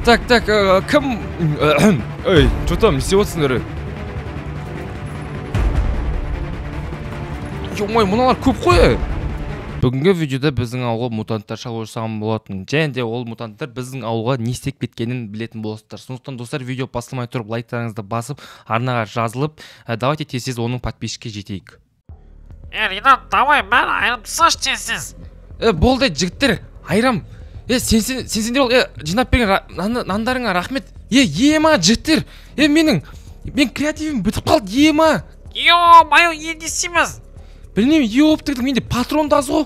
Так, кім... Эй, что там, не істеп отырсыңдар? Ой, мыналар көп қой. Бүгінгі видеода біздің ауылға мутанттар шабуыл жасаған болатын. Және де ол мутанттар біздің ауылға не істеп кеткенін білетін боласыздар. Сондықтан достар, видео бастамай тұрып лайктарыңызды басып, арнаға жазылып, давайте тез оның подписчикке жетейік. Ринат, давай, мен айрым саш тезсіз. Болды, жігіттер, айрам. Сендер ол жинап берген нандарыңа рахмет. Ема, жігіттер. Мен креативім бітіп қалды, ема. Йо-майо, енді істейміз. Білмеймін, еуіп тұрдың, менде патрон да азғы.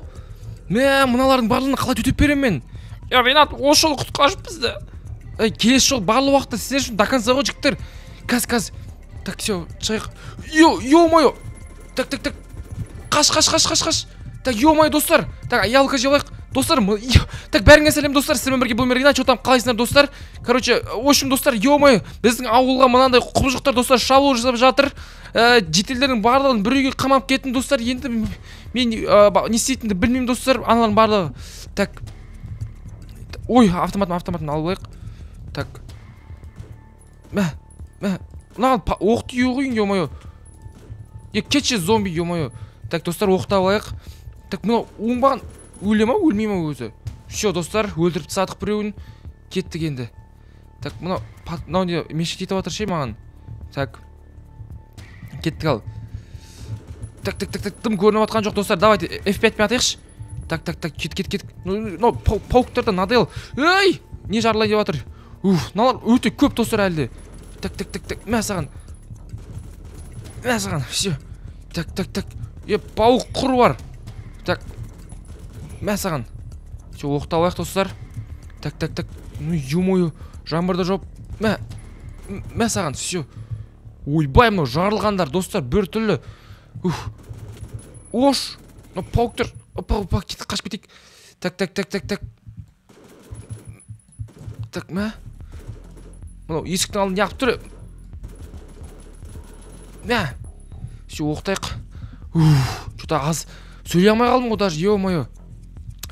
Мыналардың барлығына қалай төтеп берем мен? Ринат, осы жол құтқарып бізді. Келесі жол барлы уақытта сіздер үшін до конца ғой, жігіттер. Каз. Так, все, шығайық. Йо-майо. Так. Қаш. Так, йо-майо, достар. Так, ялка жеуайық. Достар, так, бәріңе сәлем, достар. Сіздермен бірге бұл Ринат, что там қалайсыңдар, достар? Короче, общем, достар, йо-майо, біздің ауылға мынандай құбыжықтар, достар, шабуыл жасап жатыр. Жетелдердің барлығын бір үйге қамап кеттім, достар. Енді мен не істейтінді білмеймін, достар. Аналардың барлығы. Так. Ой, автоматын алып алайық. Так. Мынаған оқ тиюі қойын, йо-майо. Кетші зомби, йо-майо. Так, достар, оқты алайық. Так, мынау оңбаған өле ма, өлмей ма өзі? Все, достар, өлтіріп тасадық біреуін. Кеттік енді. Так, мынау не мешіт етіп атыр ше маған. Так. Кеттік ал. Так, тым көрініп атқан жоқ, достар. Давайте F5 мен атайықшы. Так, кет. Пауктарда надел. Ей! Не жарлай деп атыр? Налар өте көп, достар, әлде. Так. Мәсаған. Все. Так. Паук құры бар. Так. Мәсаған. Все, оқты алайық, достар. Так. Ё-моё, жаңбырда жоп. Мәсаған, все. Ойбай, мынау жарылғандар, достар, бір түрлі. Ош. Пауктар. Опа, қашып кетейік. Так. Так, мынау есіктің алдын яқып тұр. Все, оқтайық. Что-то аз сөйлей алмай қалдым ғой даже, ё-моё.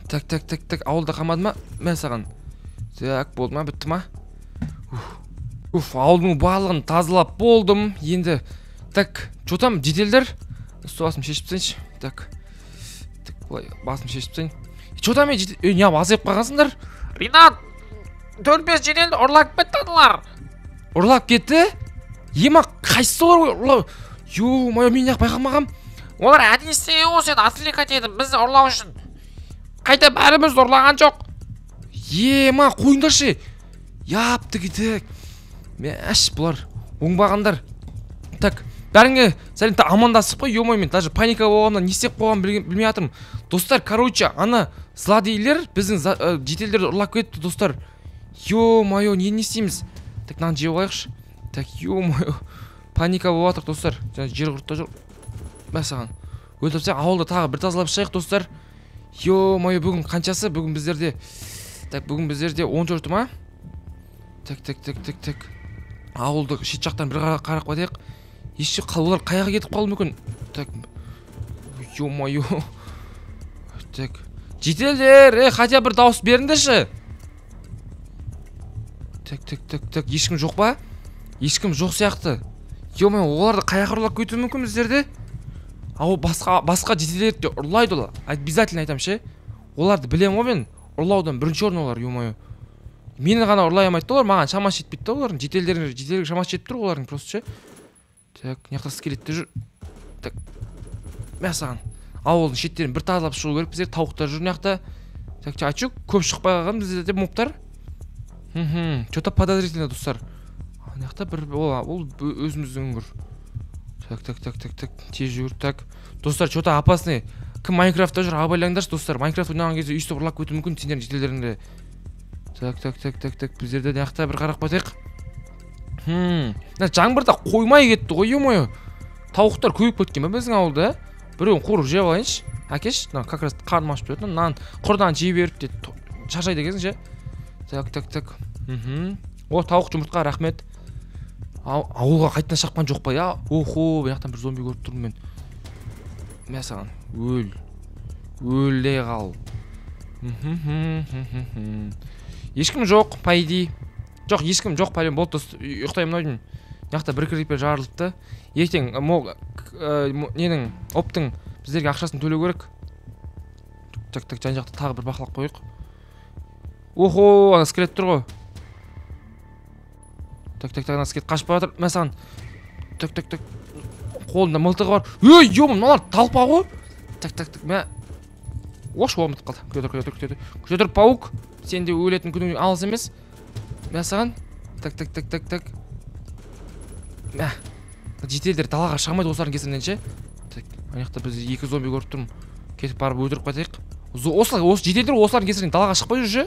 Так, ауылда қамады ма? Мәсаған. Так, болды ма, бітті ма? Ауылдың барлығын тазалап болдым. Енді, так, что там, жетелдер? Су басым шешіп тайыншы. Так, басым шешіп тайын. Что там, не азайып қалғансыңдар? Ринат, 4-5 жетелді ұрлап кетті адылар. Ұрлап кетті? Ема, қайсысы олар? Ё-моё, мен яқ байқамағам. Олар әдейі істеген ғой, сен отвлекать етіп бізді ұрлау үшін. Қайта бәріміз ұрлаған жоқ. Ема, қойыңдаршы. Япты кетік. Мәш, бұлар оңбағандар. Так, бәріңе сәлем амандасып қой, ё-моё, мен даже паника болғанда не істеп қойғанын білмей жатырмын. Достар, короче, ана злодейлер біздің жетелдерді ұрлап кетті, достар. Ё-моё, не істейміз? Так, нан жеп алайықшы. Так, ё-моё, паника болып жатыр, достар. Жер құртта жүр. Мәсаған. Өлтірсең, ауылда тағы бір тазалап шығайық, достар. Ё-моё, бүгін қаншасы? Бүгін біздерде 14 ма? Так. Ауылды шет жақтан бір қарақ батайық. Еші қалулар қаяға кетіп қалу мүмкін. Так. Ё-моё. Так. Жетелдер, хотя бір дауыс беріңдерші. Так. Ешкім жоқ па? Ешкім жоқ сияқты. Ё-моё, оларды қаяға ұрлап кетуі мүмкін біздерде? Ау, басқа жетелерді ұрлайды олар. Обязательно айтам ше. Оларды білем ғой мен. Ұрлаудан бірінші орын олар, ё-моё. Мені ғана ұрлай алмайды олар, маған шамасы жетпейді олардың. Жетелерге шамасы жетіп тұр олардың просто ше. Так, неқта скелеттер жүр. Так. Мәсаған. Ауылдың шеттерін бір тазалап шығу керек біздер, тауықтар жүр неқта. Так, айтшы, көп шықпай қалған біздерде моптар. Что-то подозрительно, достар. Неқта бір ол өзіміздің үңгір. Так. Тез жүр, так. Достар, что-то опасный. Кім Майнкрафтта жүр, абайлаңдаршы, достар. Майнкрафт ойнаған кезде үйсті ұрлап кетуі мүмкін сендердің жетелеріңде. Так. Біздерде неқта бір қарақ батайық. Жаңбырда қоймай кетті ғой, ё-моё. Тауықтар көйіп кеткен ба біздің ауылда? Біреуін қуырып жеп алайыншы. Әкеш, как раз қарным ашып жүрді. Нан құрдан жей беріп де шаршайды екенсің ше. Так. О, тауық жұмыртқа, рахмет. Ауылға қайтынан шақпан жоқ па, я? Охо, мен жақтан бір зомби көріп тұрмын мен. Мәсаған, өлде қал. ешкім жоқ, по идее. Жоқ, ешкім жоқ, пәлен болды дос. Ұйықтаймын ойдым. Яқта бір крипер жарылыпты. Ертең ненің оптың біздерге ақшасын төлеу керек. Так, жан жақта тағы бір бақылап қойық. Охо, ана скелет тұр ғой. Так, ана скелет қашып бара жатыр. Мә саған. Так. Қолында мылтығы бар. Ей, ем, мыналар талпа ғой. Так, мә. Ош, omытып қалды. Көтер, паук. Сен де өлетін күнің алыс емес. Мә саған. Так. Мә. Жетелдер далаға шығамайды осылардың кесірінен ше. Так, аяқта біз 2 зомби көріп тұрмын. Кетіп барып өлтіріп қайтайық. Осы жетелдер осылардың кесірінен далаға шықпай жүр ше.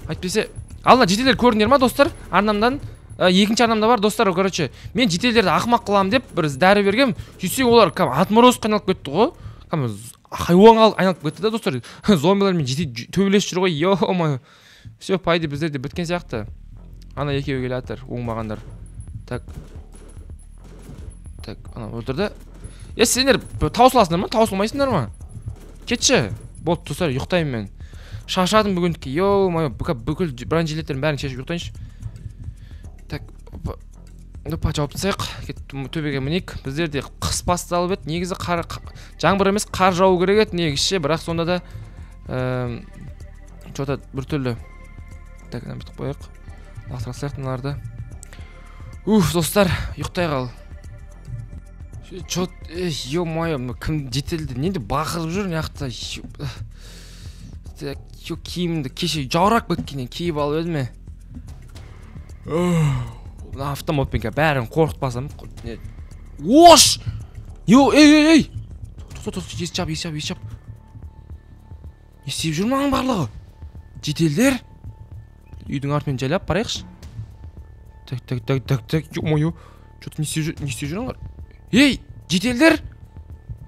Айтпесе, алла жетелдер көрдіңдер ма достар? Арнамдан екінші арнамда бар достар, короче. Мен жетелдерді ақымақ қыламын деп бір дәрі бергем. Сөйтсең олар атмороз айналып кетті ғой. Хайуанға айналып кетті да достар. Зомбилармен төбелесіп жүр ғой. Йо-моё. Все, пайда біздерде біткен сияқты. Ана екеуі келе жатыр, оңбағандар. Так, ана өлтірді. Сендер таусыласыңдар ма? Таусылмайсыңдар ма? Кетші. Болды достар, ұйықтаймын мен. Шашадым бүгіндікке. Йо-моё, бүкіл бронежилеттердің бәрін шешіп ұйықтайыншы. Так, жауып тастайық. Төбеге мінейік. Біздерде қыс басталып еді. Негізі жаңбыр емес, қар жауы керек еді негізше, бірақ сонда да что-то бір түрлі. Так, бітіп қойық. Лақтыра салайық мыналарды. Достар, ұйықтай қал. Ё-моё, кім жетелді? Ненде бақырып жүр мына жақта. Так, киімімді кеше жаурап кеткеннен киіп алып едім. Автоматпен бәрін қорқытпасам. Ош! Ей! Тоқ, ес жап. Не істеп жүр маған барлығы? Жетелдер? Үйдің артымен жайлап барайықшы. Так, ё-моё. Что-то не істеп жүріңдер? Ей, жетелдер!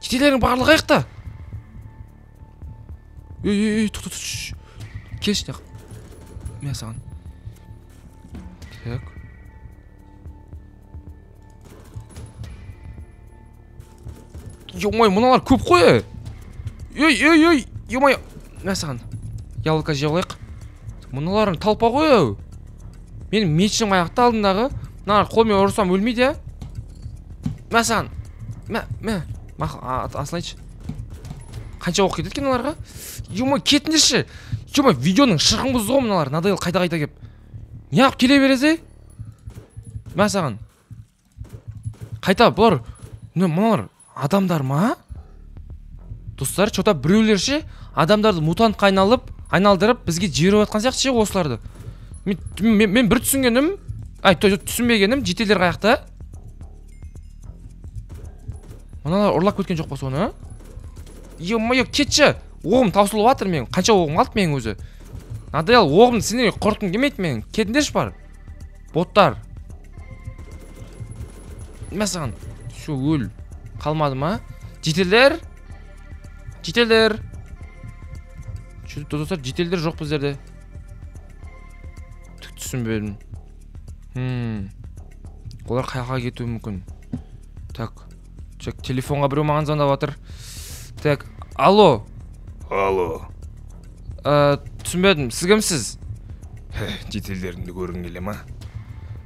Жетелдердің барлығы аяқта. Ей, тоқ. Келші. Мен саған. Так. Ё-моё, мыналар көп қой. Ей, ё-моё. Мен саған. Яблоко жеп алайық. Мыналардың талпа ғой. Менің мечім аяқта алдындағы. Мыналар қолмен ұрсам өлмейді. Мен саған. Мә. Асын айтшы. Қанша оқ кетеді екен мыналарға? Ё-моё, кетіңдерші. Ё-моё, видеоның шырқын бұзды ғой мыналар. Надоел қайта кеп. Неғып келе береді? Мә саған. Қайта бұлар. Мыналар адамдар ма? Достар, что-то біреулер ше адамдарды мутантқа айналдырып бізге жіберіп жатқан сияқты ше осыларды. Мен бір түсінгенім, түсінбегенім жетелдер қаяқта. Мыналар ұрлап кеткен жоқ па соны? Ё-моё, кетші. Оғым таусылып жатыр мен. Қанша оғым қалды мен өзі? Надоел, оғымды сендерге құртқым келмейді мен. Кетіңдерші бар. Боттар. Мә саған. Шу өл. Қалмады ма? Жетелдер? Достар, жетелдер жоқ біздерде. Түсінбедім. Олар қаяққа кетуі мүмкін. Так. Телефонға біреу маған звондап жатыр. Так, алло. Түсінбедім, сіз кімсіз? Жетелдеріңді көргің келе ма?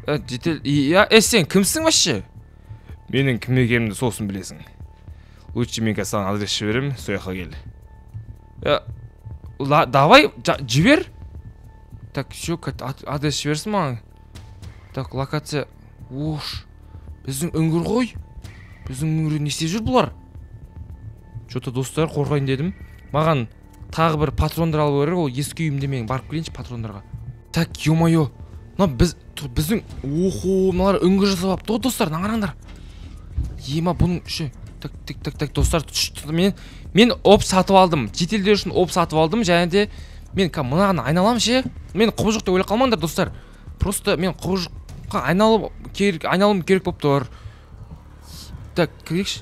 Сен кімсің вообще? Менің кім екенімді сосын білесің. Лучше мен саған адрес жіберем, сол жаққа кел. Давай, жібер. Так, все, адрес жіберсін маған. Так, локация. Ош, біздің үңгір ғой. Біздің үңгірде не істеп жүр бұлар? Что-то достар, қорғайын дедім. Маған тағы бір патрондар алып керек, ол ескі үйімде мен барып келейінші патрондарға. Так, ё-моё. Біздің мыналар үңгір жасап апты ғой достар, қараңдар. Ема бұның үші. Так, достар, мен оп сатып алдым. Жетелдер үшін оп сатып алдым, және де мен мынаған айналам ше. Мен құбыжықта өле қалмаңдар достар. Просто мен құбыжыққа айналым керек болып тұр. Так, кірейікші.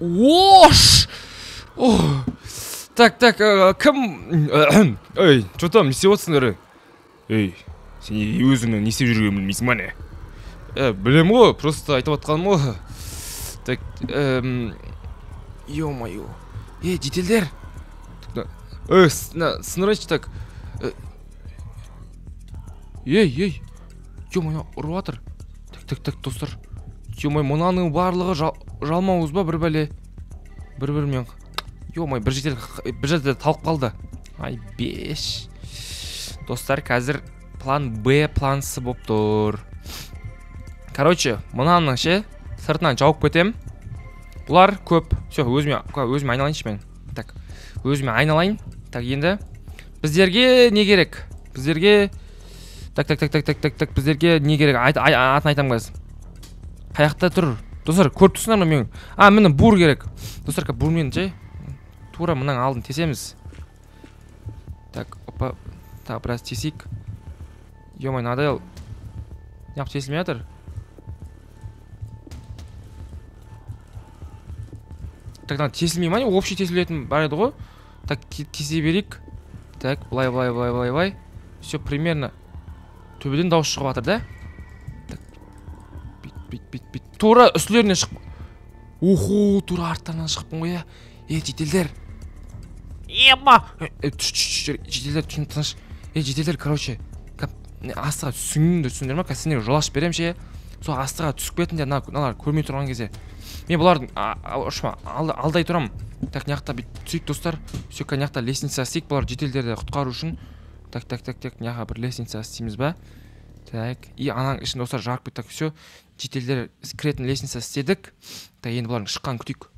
Ош! Так, кім? Ей, что там, не істеп отырсыңдар? Ей, сен өзіңнің не істеп жүргенін білмейсің ба не? Білем ғой, просто айтып отқаным ғой. Так, ё-моё. Жетелдер. Сынырайшы, так. ей ё-моё ұрып жатыр. Так достар, ё-моё мынаның барлығы жалмауыз ба бір бәле, бір-бірімен ё-моё бір жерде талып қалды. Ай беш достар, қазір план Б план С болып тұр. Короче, мынаның ше сыртынан жауып кетем. Бұлар көп. Все, өзіме айналайыншы мен. Так, өзіме айналайын. Так, енді біздерге не керек? Біздерге так, біздерге не керек? Атын айтам қазір. Қаяқта тұр? Достар, көріп тұрсыңдар ма мен? Міне бур керек. Достар, бурмен же тура мынаң алдын тесеміз. Так, опа. Так, біраз тесейік. Ё-моё, надо неғып тесілмей жатыр. Так, тесілмей ма не? Общий тесілетін бар еді ғой. Так, тесе берейік. Так, былай. Все примерно төбеден дауыс шығып жатыр да. Так, бит. Тура үстілеріне шығып. Уху, тура арттарынан шығыппын ғой я. Жетелдер. Ема. Жетелдер, тыныш. Жетелдер, короче. Астыға түсіңдер ма? Сендерге жол ашып берем ше. Сол астыға түсіп кетіңдер, мыналар көрмей тұрған кезде. Мен бұлардың алдай тұрам. Так, няқта бит түсейік достар. Все, няқта лестница істейік бұлар жетелдерді құтқару үшін. Так, няқа бір лестница істейміз ба? Так, и ананың ішін достар жарып кетті. Все, жетелдер кіретін лестница істедік. Так, енді бұлардың шыққан күтейік.